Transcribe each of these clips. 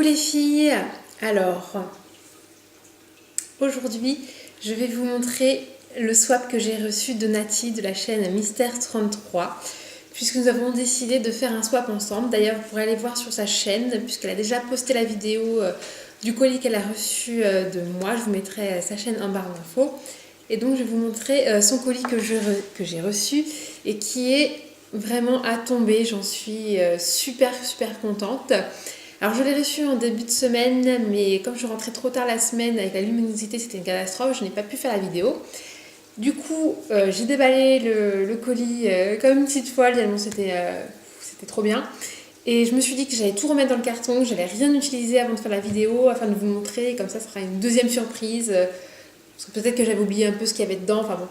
les filles, alors aujourd'hui je vais vous montrer le swap que j'ai reçu de Nati de la chaîne Mystère33 puisque nous avons décidé de faire un swap ensemble. D'ailleurs vous pourrez aller voir sur sa chaîne puisqu'elle a déjà posté la vidéo du colis qu'elle a reçu de moi. Je vous mettrai sa chaîne en barre d'infos et donc je vais vous montrer son colis que j'ai reçu et qui est vraiment à tomber. J'en suis super contente. Alors je l'ai reçu en début de semaine, mais comme je rentrais trop tard la semaine avec la luminosité, c'était une catastrophe, je n'ai pas pu faire la vidéo. Du coup, j'ai déballé le colis comme une petite folle, tellement c'était trop bien. Et je me suis dit que j'allais tout remettre dans le carton, que j'allais rien utiliser avant de faire la vidéo, afin de vous montrer, comme ça sera une deuxième surprise. Parce que peut-être que j'avais oublié un peu ce qu'il y avait dedans, enfin bon.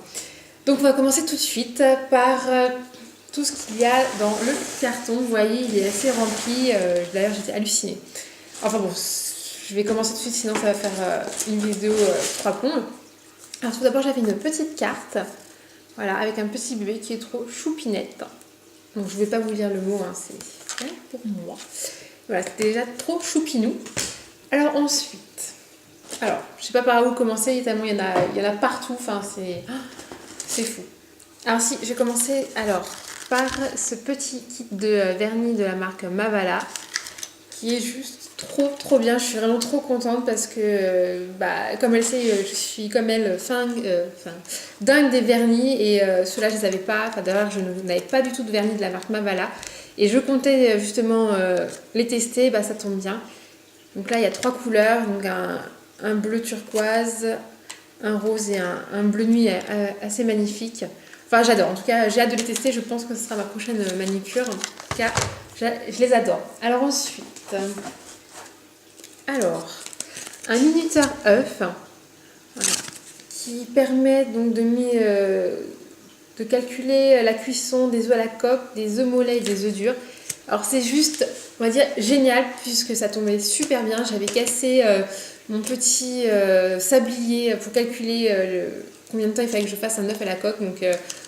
Donc on va commencer tout de suite par tout ce qu'il y a dans le carton. Vous voyez, il est assez rempli. D'ailleurs, j'étais hallucinée. Enfin bon, je vais commencer tout de suite, sinon ça va faire une vidéo 3 plombs. Alors tout d'abord, j'avais une petite carte. Voilà, avec un petit bébé qui est trop choupinette. Donc je ne vais pas vous lire le mot, hein, c'est pour moi. Voilà, c'était déjà trop choupinou. Alors ensuite, alors je sais pas par où commencer, tellement il y en a partout. Enfin, c'est fou. Alors si, je vais commencer par ce petit kit de vernis de la marque Mavala qui est juste trop bien. Je suis vraiment trop contente parce que comme elle sait, je suis comme elle dingue des vernis et ceux-là je les avais pas. Enfin, d'ailleurs je n'avais pas du tout de vernis de la marque Mavala et je comptais justement les tester. Ça tombe bien. Donc là il y a 3 couleurs, donc un bleu turquoise, un rose et un bleu nuit assez magnifique. Enfin, j'adore. En tout cas, j'ai hâte de les tester. Je pense que ce sera ma prochaine manicure. En tout cas, je les adore. Alors ensuite, un minuteur œuf, voilà, qui permet donc de calculer la cuisson des œufs à la coque, des œufs mollets et des œufs durs. Alors c'est juste, on va dire, génial puisque ça tombait super bien. J'avais cassé mon petit sablier pour calculer combien de temps il fallait que je fasse un œuf à la coque. Donc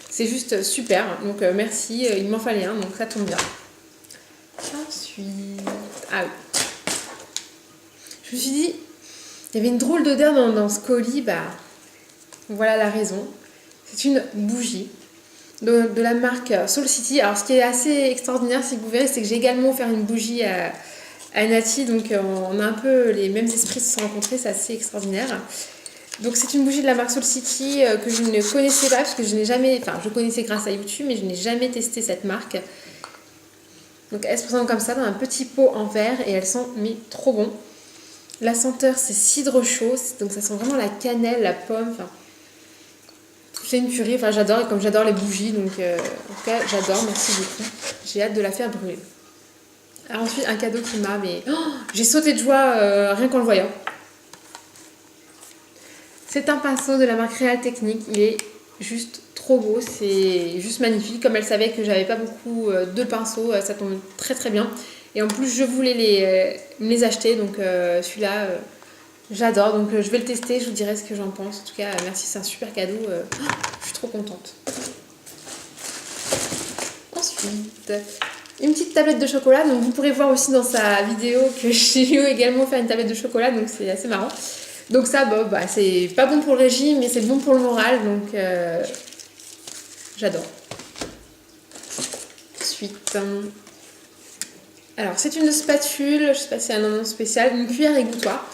c'est juste super. Donc merci, il m'en fallait un, donc ça tombe bien. Ensuite, ah oui. Je me suis dit, il y avait une drôle d'odeur dans ce colis. Voilà la raison. C'est une bougie de la marque Soul City. Alors ce qui est assez extraordinaire, c'est que vous verrez, c'est que j'ai également offert une bougie à Nati. Donc on a un peu les mêmes esprits se sont rencontrés, c'est assez extraordinaire. Donc c'est une bougie de la marque Soul City que je ne connaissais pas parce que je n'ai jamais, enfin je connaissais grâce à YouTube mais je n'ai jamais testé cette marque. Donc elles se présentent comme ça dans un petit pot en verre et elles sont trop bon. La senteur c'est cidre chaud, donc ça sent vraiment la cannelle, la pomme, enfin c'est une tuerie, enfin j'adore et comme j'adore les bougies donc en tout cas j'adore, merci beaucoup. J'ai hâte de la faire brûler. Alors ensuite un cadeau qui m'a j'ai sauté de joie rien qu'en le voyant. C'est un pinceau de la marque Real Technique, il est juste trop beau, c'est juste magnifique. Comme elle savait que j'avais pas beaucoup de pinceaux, ça tombe très bien. Et en plus je voulais les acheter, donc celui-là j'adore, donc je vais le tester, je vous dirai ce que j'en pense. En tout cas merci, c'est un super cadeau, je suis trop contente. Ensuite, une petite tablette de chocolat, donc vous pourrez voir aussi dans sa vidéo que j'ai également fait une tablette de chocolat, donc c'est assez marrant. Donc ça, c'est pas bon pour le régime, mais c'est bon pour le moral, donc j'adore. Ensuite, alors c'est une spatule, je sais pas si c'est un nom spécial, une cuillère égouttoir,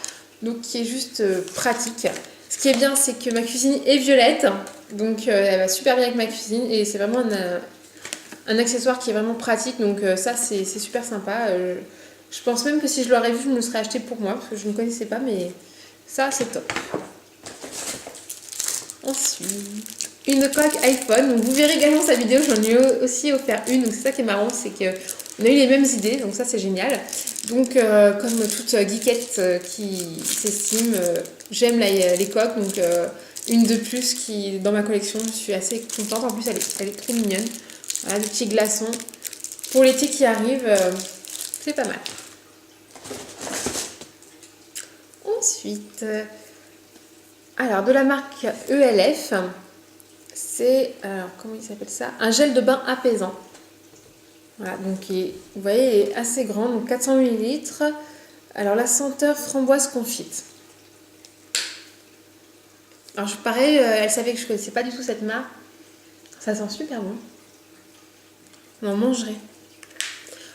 donc qui est juste pratique. Ce qui est bien, c'est que ma cuisine est violette, donc elle va super bien avec ma cuisine, et c'est vraiment un accessoire qui est vraiment pratique, donc ça c'est super sympa. Je pense même que si je l'aurais vu, je me le serais acheté pour moi, parce que je ne connaissais pas, mais ça c'est top. Ensuite, une coque iPhone. Donc vous verrez également sa vidéo, j'en ai aussi offert une. Donc c'est ça qui est marrant, c'est qu'on a eu les mêmes idées, donc ça c'est génial. Donc comme toute geekette qui s'estime, j'aime les coques, donc une de plus qui dans ma collection, je suis assez contente. En plus elle est trop mignonne. Voilà, des petits glaçons. Pour l'été qui arrive, c'est pas mal. Ensuite, alors de la marque ELF, c'est, alors comment il s'appelle ça, un gel de bain apaisant. Voilà, donc vous voyez, il est assez grand, donc 400 ml. Alors la senteur framboise confite. Alors pareil, elle savait que je connaissais pas du tout cette marque. Ça sent super bon. On en mangerait.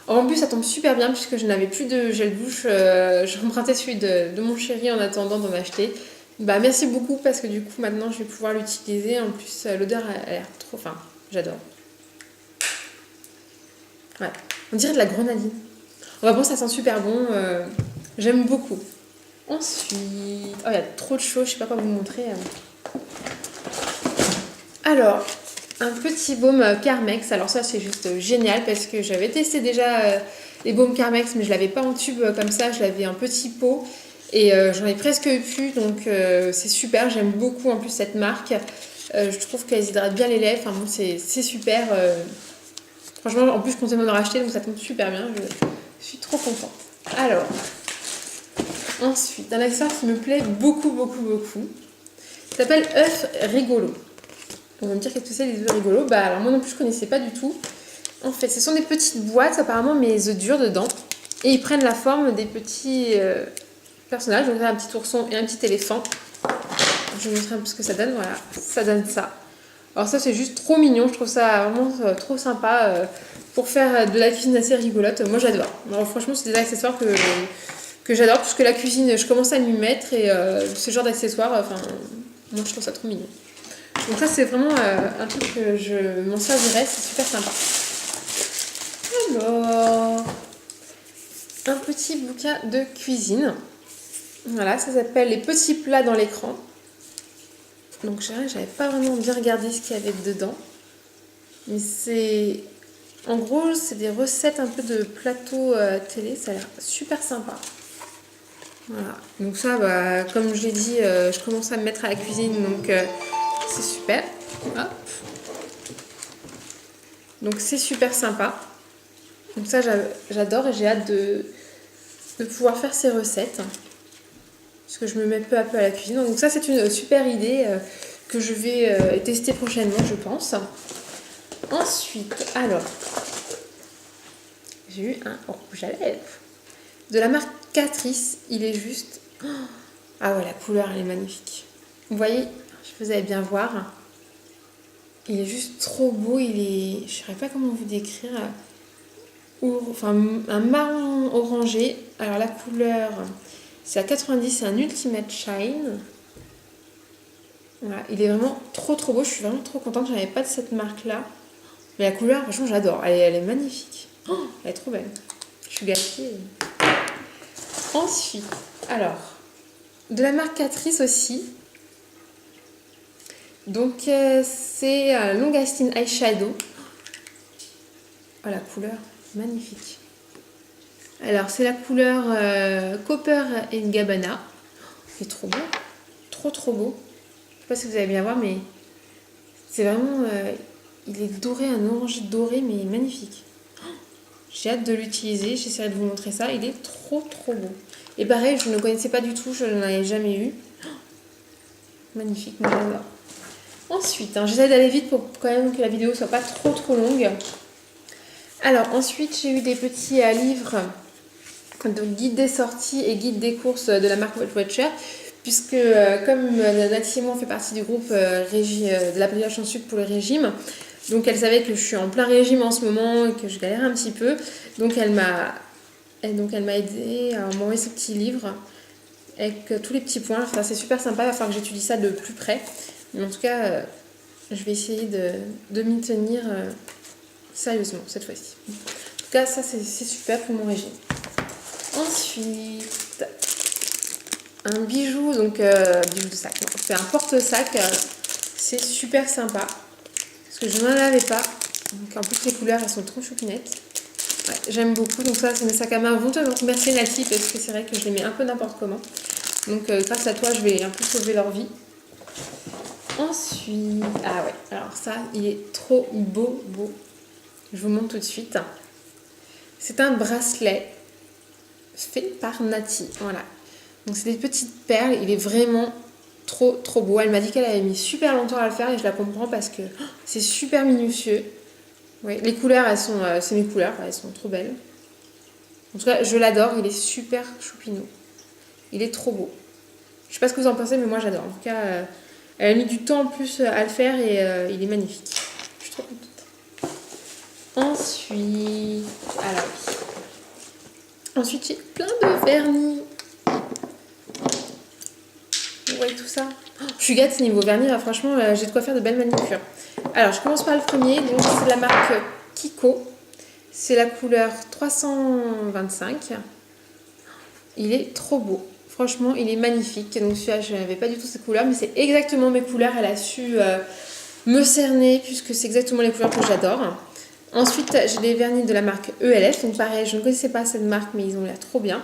En plus, ça tombe super bien puisque je n'avais plus de gel douche. J'ai emprunté celui de mon chéri en attendant d'en acheter. Bah merci beaucoup parce que du coup maintenant je vais pouvoir l'utiliser. En plus, l'odeur a l'air trop... Enfin, j'adore. Ouais, on dirait de la grenadine. Enfin bon, ça sent super bon. J'aime beaucoup. Ensuite... Oh, il y a trop de choses, je sais pas quoi vous montrer. Alors, un petit baume Carmex. Alors ça, c'est juste génial parce que j'avais testé déjà les baumes Carmex, mais je l'avais pas en tube comme ça. Je l'avais en petit pot et j'en ai presque eu plus. Donc c'est super. J'aime beaucoup en plus cette marque. Je trouve qu'elles hydratent bien les lèvres. Enfin bon, c'est super. Franchement, en plus, je comptais m'en racheter, donc ça tombe super bien. Je suis trop contente. Alors, ensuite, un accessoire qui me plaît beaucoup. Ça s'appelle œuf rigolo. On va me dire qu'est-ce que c'est les œufs rigolos. Bah alors moi non plus je connaissais pas du tout. En fait ce sont des petites boîtes apparemment mais les œufs durs dedans. Et ils prennent la forme des petits personnages. Donc un petit ourson et un petit éléphant. Je vais vous montrer un peu ce que ça donne. Voilà, ça donne ça. Alors ça c'est juste trop mignon. Je trouve ça vraiment trop sympa pour faire de la cuisine assez rigolote. Moi j'adore. Alors franchement c'est des accessoires que j'adore puisque la cuisine je commence à m'y mettre. Et ce genre d'accessoires, enfin moi je trouve ça trop mignon. Donc ça c'est vraiment un truc que je m'en servirais, c'est super sympa. Alors, un petit bouquin de cuisine. Voilà, ça s'appelle Les petits plats dans l'écran. Donc j'avais pas vraiment bien regardé ce qu'il y avait dedans. Mais c'est... En gros, c'est des recettes un peu de plateau télé, ça a l'air super sympa. Voilà, donc ça, bah, comme je l'ai dit, je commence à me mettre à la cuisine, donc... c'est super. Hop. Donc c'est super sympa. Donc ça j'adore et j'ai hâte de pouvoir faire ces recettes. Parce que je me mets peu à peu à la cuisine. Donc ça c'est une super idée que je vais tester prochainement je pense. Ensuite, alors, j'ai eu un rouge à lèvres. De la marque Catrice, il est juste... Ah ouais, la couleur elle est magnifique. Vous voyez, je vous allez bien voir. Il est juste trop beau, je ne saurais pas comment vous décrire. Enfin, un marron orangé. Alors la couleur, c'est à 90, c'est un Ultimate Shine. Voilà, il est vraiment trop beau, je suis vraiment trop contente, je n'avais pas de cette marque-là. Mais la couleur, franchement, j'adore, elle est magnifique. Oh, elle est trop belle. Je suis gâtée. Ensuite, alors, de la marque Catrice aussi. Donc c'est un Long Lasting Eyeshadow. Oh la couleur, magnifique. Alors c'est la couleur Copper and Gabbana. C'est trop beau, trop beau. Je sais pas si vous allez bien voir mais c'est vraiment... il est doré, un orange doré mais magnifique. J'ai hâte de l'utiliser, j'essaierai de vous montrer ça. Il est trop beau. Et pareil, je ne le connaissais pas du tout, je n'en avais jamais eu. Magnifique, moi j'adore. Ensuite, j'essaie d'aller vite pour quand même que la vidéo soit pas trop longue. Alors ensuite, j'ai eu des petits livres de guide des sorties et guide des courses de la marque Weight Watcher. Puisque comme Nathalie et moi on fait partie du groupe de la préparation sucre pour le régime, donc elle savait que je suis en plein régime en ce moment et que je galère un petit peu. Donc elle m'a aidé à m'envoyer ce petit livre avec tous les petits points. Enfin, c'est super sympa, il va falloir que j'étudie ça de plus près. Mais en tout cas, je vais essayer de m'y tenir sérieusement cette fois-ci. En tout cas, ça c'est super pour mon régime. Ensuite, un bijou, donc bijou de sac. C'est un porte-sac, c'est super sympa. Parce que je n'en avais pas. Donc en plus les couleurs elles sont trop choupinettes. Ouais, j'aime beaucoup. Donc ça c'est mes sacs à main. Vont te remercier Nathalie parce que c'est vrai que je les mets un peu n'importe comment. Donc grâce à toi je vais un peu sauver leur vie. Ensuite, ah ouais, alors ça, il est trop beau. Je vous montre tout de suite. C'est un bracelet fait par Nati, voilà. Donc c'est des petites perles, il est vraiment trop beau. Elle m'a dit qu'elle avait mis super longtemps à le faire et je la comprends parce que c'est super minutieux. Ouais, les couleurs, elles sont, c'est mes couleurs, elles sont trop belles. En tout cas, je l'adore, il est super choupinou. Il est trop beau. Je sais pas ce que vous en pensez, mais moi j'adore. En tout cas, elle a mis du temps en plus à le faire et il est magnifique. Je suis trop contente. Ensuite, alors oui. Ensuite, j'ai plein de vernis. Vous voyez tout ça? Je suis gâtée niveau vernis, là, franchement, j'ai de quoi faire de belles manicures. Alors, je commence par le premier, donc c'est de la marque Kiko. C'est la couleur 325. Il est trop beau. Franchement, il est magnifique. Donc celui-là, je n'avais pas du tout ces couleurs, mais c'est exactement mes couleurs. Elle a su me cerner, puisque c'est exactement les couleurs que j'adore. Ensuite, j'ai des vernis de la marque ELF. Donc pareil, je ne connaissais pas cette marque, mais ils ont l'air trop bien.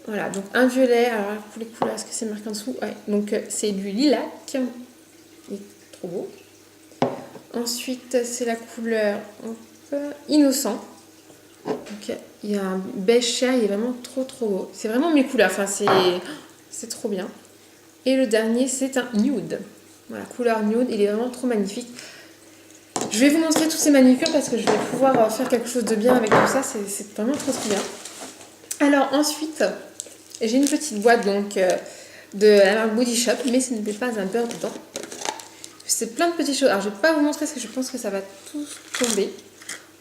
Voilà, donc un violet. Alors pour les couleurs, est-ce que c'est marqué en dessous? Ouais, donc c'est du lilac. Il est trop beau. Ensuite, c'est la couleur innocent. Donc il y a un beige chair, il est vraiment trop beau. C'est vraiment mes couleurs, enfin c'est trop bien. Et le dernier, c'est un nude. Voilà, couleur nude, il est vraiment trop magnifique. Je vais vous montrer tous ces manucures parce que je vais pouvoir faire quelque chose de bien avec tout ça. C'est vraiment trop bien. Alors ensuite, j'ai une petite boîte donc de la marque Body Shop, mais ce n'était pas un beurre dedans. C'est plein de petites choses. Alors je ne vais pas vous montrer parce que je pense que ça va tout tomber.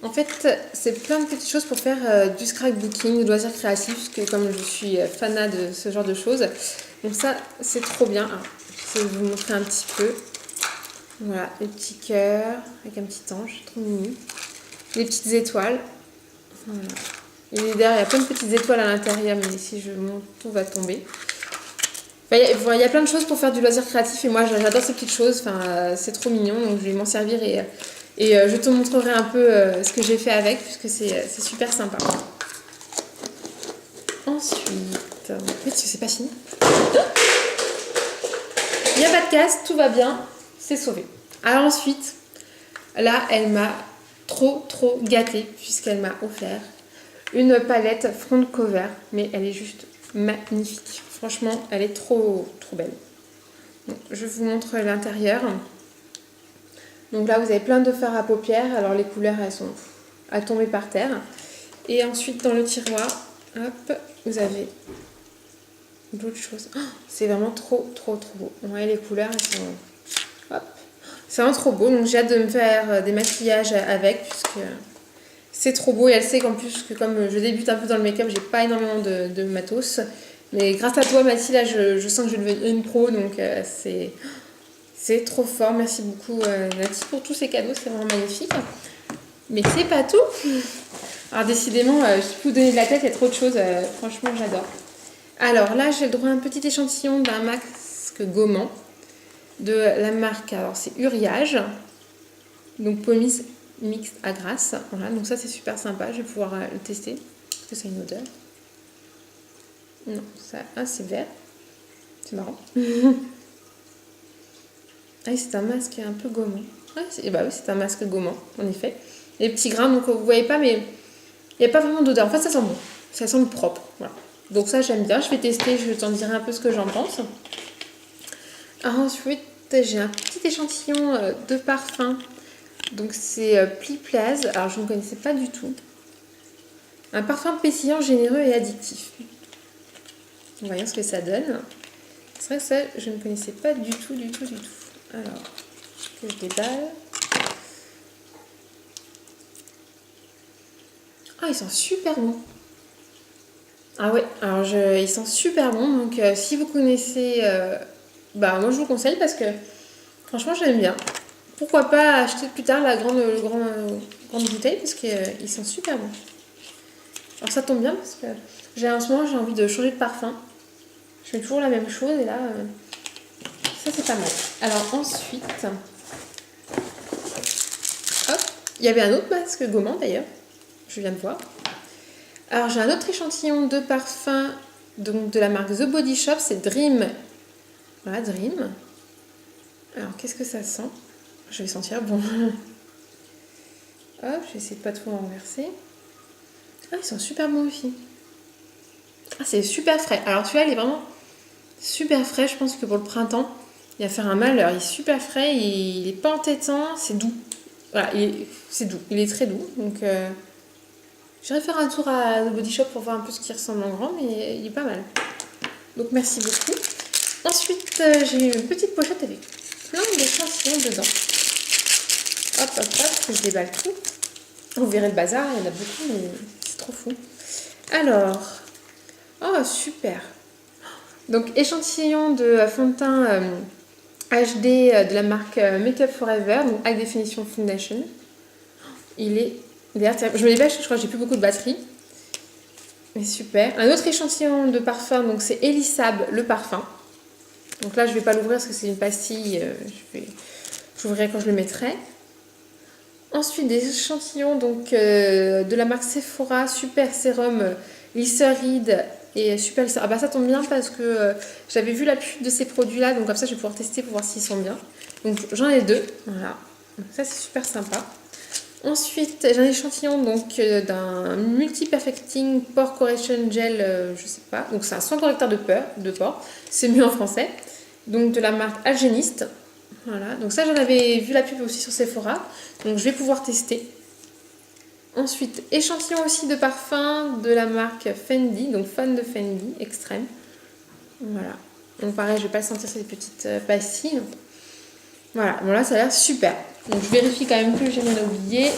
En fait, c'est plein de petites choses pour faire du scrapbooking, du loisir créatif, parce que comme je suis fanat de ce genre de choses. Donc ça, c'est trop bien. Alors, je vais vous montrer un petit peu. Voilà, les petits cœurs avec un petit ange, trop mignon. Les petites étoiles. Voilà. Et derrière, il y a plein de petites étoiles à l'intérieur, mais si je monte, tout va tomber. Enfin, il y a plein de choses pour faire du loisir créatif et moi j'adore ces petites choses. Enfin, c'est trop mignon, donc je vais m'en servir et je te montrerai un peu ce que j'ai fait avec, puisque c'est super sympa. Ensuite, oui, c'est pas fini. Il n'y a pas de casse, tout va bien, c'est sauvé. Alors ensuite, là, elle m'a trop gâtée, puisqu'elle m'a offert une palette front cover, mais elle est juste magnifique. Franchement, elle est trop belle. Donc, je vous montre l'intérieur. Donc là, vous avez plein de fards à paupières. Alors les couleurs, elles sont à tomber par terre. Et ensuite, dans le tiroir, hop, vous avez d'autres choses. Oh, c'est vraiment trop beau. Ouais, les couleurs, elles sont... Hop. C'est vraiment trop beau. Donc j'ai hâte de me faire des maquillages avec, puisque c'est trop beau. Et elle sait qu'en plus, que comme je débute un peu dans le make-up, j'ai pas énormément de matos. Mais grâce à toi, Mathilde, là, je sens que je vais devenir une pro. Donc c'est trop fort. Merci beaucoup, Nati, pour tous ces cadeaux. C'est vraiment magnifique. Mais c'est pas tout. Alors décidément, je peux vous donner de la tête, il y a trop de choses. Franchement, j'adore. Alors là, j'ai le droit à un petit échantillon d'un masque gommant de la marque. Alors c'est Uriage. Donc pommade mixte à grasse. Voilà, donc ça c'est super sympa. Je vais pouvoir le tester. Est-ce que ça a une odeur? Non, ça... Ah, c'est vert. C'est marrant. Ah, c'est un masque un peu gommant. Ah, bah oui, c'est un masque gommant, en effet. Les petits grains, donc vous voyez pas, mais il n'y a pas vraiment d'odeur. En fait, ça sent bon. Ça sent le propre. Voilà. Donc ça, j'aime bien. Je vais tester, je t'en dirai un peu ce que j'en pense. Alors, ensuite, j'ai un petit échantillon de parfum. Donc c'est Pliplaz. Alors, je ne connaissais pas du tout. Un parfum pétillant, généreux et addictif. Voyons ce que ça donne. C'est vrai que ça, je ne connaissais pas du tout. Alors, que je déballe. Ah, ils sont super bons. Ah ouais, alors ils sont super bons. Donc si vous connaissez, bah moi je vous conseille parce que franchement j'aime bien. Pourquoi pas acheter plus tard la grande bouteille parce qu'ils sont super bons. Alors ça tombe bien parce que en ce moment j'ai envie de changer de parfum. Je fais toujours la même chose et là ça c'est pas mal. Alors ensuite, hop, il y avait un autre masque gommant d'ailleurs. Je viens de voir. Alors j'ai un autre échantillon de parfum donc de la marque The Body Shop, c'est Dream. Voilà, Dream. Alors qu'est-ce que ça sent? Je vais sentir bon. Hop, je vais essayer de pas trop renverser. Ah, ils sont super bons aussi. Ah, c'est super frais. Alors celui-là, il est vraiment super frais. Je pense que pour le printemps, il va faire un malheur. Il est super frais, il est pas entêtant, c'est doux. Voilà, c'est doux. Il est très doux. Donc J'irai faire un tour à The Body Shop pour voir un peu ce qui ressemble en grand, mais il est pas mal. Donc merci beaucoup. Ensuite, j'ai une petite pochette avec plein d'échantillons dedans. Hop, hop, hop, je déballe tout. Vous verrez le bazar, il y en a beaucoup, mais c'est trop fou. Alors, oh super. Donc échantillon de fond de teint HD de la marque Make Up Forever, donc High Definition Foundation. Il est terrible. Je me dépêche, je crois que j'ai plus beaucoup de batterie. Mais super. Un autre échantillon de parfum, donc c'est Elisab le parfum. Donc là je vais pas l'ouvrir parce que c'est une pastille. J'ouvrirai quand je le mettrai. Ensuite des échantillons donc de la marque Sephora Super Sérum Glyceride et Super Glyceride. Ah bah ça tombe bien parce que j'avais vu la pub de ces produits là, donc comme ça je vais pouvoir tester pour voir s'ils sont bien. Donc j'en ai deux, voilà. Donc ça c'est super sympa. Ensuite j'ai un échantillon donc d'un Multi Perfecting Pore Correction Gel, je sais pas. Donc c'est un soin correcteur de pores, c'est mieux en français. Donc de la marque Algéniste. Voilà, donc ça j'en avais vu la pub aussi sur Sephora, donc je vais pouvoir tester. Ensuite, échantillon aussi de parfum de la marque Fendi, donc fan de Fendi, extrême. Voilà, donc pareil, je vais pas le sentir ces petites pastilles. Voilà, bon là ça a l'air super. Donc je vérifie quand même que j'ai rien oublié.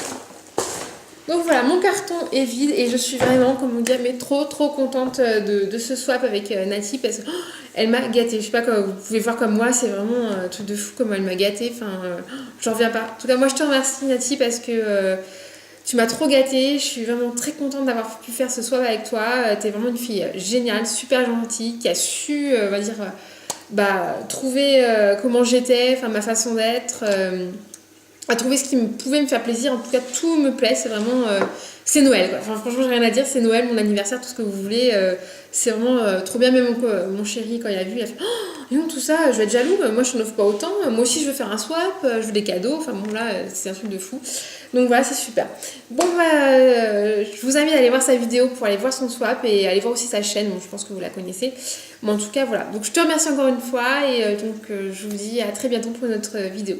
Donc voilà, mon carton est vide et je suis vraiment, comme on dit, mais trop contente de ce swap avec Nati parce que elle m'a gâtée. Je sais pas, vous pouvez voir comme moi, c'est vraiment un truc de fou comme elle m'a gâtée. Enfin, j'en reviens pas. En tout cas, moi je te remercie Nati parce que tu m'as trop gâtée. Je suis vraiment très contente d'avoir pu faire ce swap avec toi. T'es vraiment une fille géniale, super gentille, qui a su, on va dire, trouver comment j'étais, enfin ma façon d'être. À trouver ce qui pouvait me faire plaisir. En tout cas, tout me plaît. C'est vraiment... c'est Noël, quoi. Enfin, franchement, j'ai rien à dire. C'est Noël, mon anniversaire, tout ce que vous voulez. C'est vraiment trop bien. Même mon chéri, quand il a vu, il a fait « Oh, non, tout ça, je vais être jaloux. Moi, je n'en offre pas autant. Moi aussi, je veux faire un swap. Je veux des cadeaux. » Enfin, bon, là, c'est un truc de fou. Donc, voilà, c'est super. Bon, je vous invite à aller voir sa vidéo pour aller voir son swap et aller voir aussi sa chaîne. Bon, je pense que vous la connaissez. Mais en tout cas, voilà. Donc, je te remercie encore une fois. Et donc, je vous dis à très bientôt pour notre vidéo.